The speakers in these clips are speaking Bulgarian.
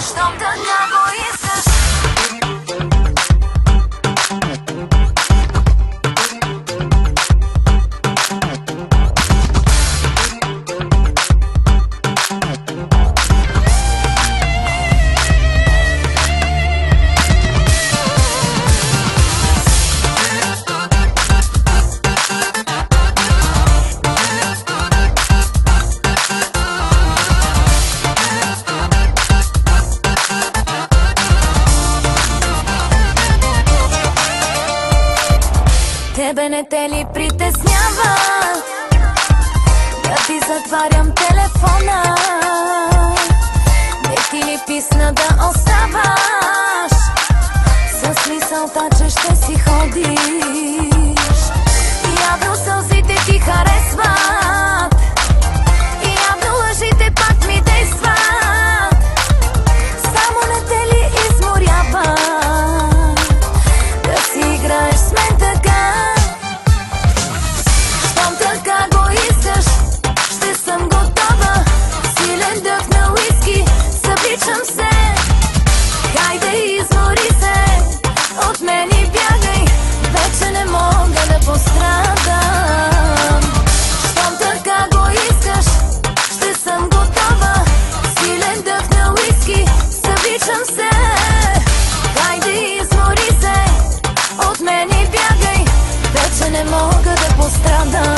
щом така го искаш. Тебе не те ли притеснява да ти затварям телефона? Не ти ли писна да оставаш с мисълта, че ще си ходиш? Явно сълзите ти харесват и явно лъжите пак ми действат. Само не те ли изморява да си играеш с мен така? Събичам се, хайде измори се, от мен и бягай, вече не мога да пострадам. Щом така го искаш, ще съм готова, силен дъх на уиски. Събичам се, хайде измори се, от мен и бягай, вече не мога да пострадам.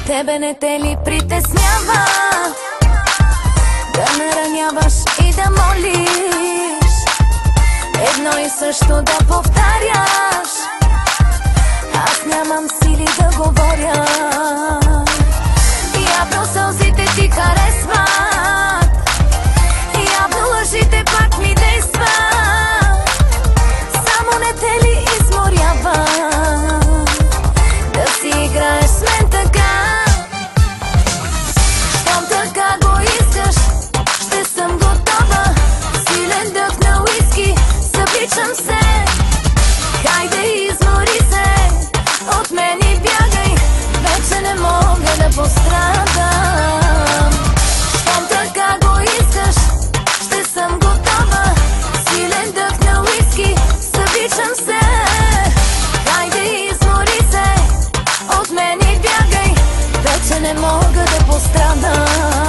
Тебе не те ли притеснява да нараняваш и да молиш, едно и също да повтаряш? Аз нямам сили да говоря. Явно сълзите ти харесват, явно лъжите пак ми действат. Само не те ли изморява да си играеш с мен така? Събичам се, хайде измори се, от мен и бягай, вече не мога да пострадам. Щом така го искаш, ще съм готова, силен дъх на уиски. Събичам се, хайде измори се, от мен и бягай, вече не мога да пострадам.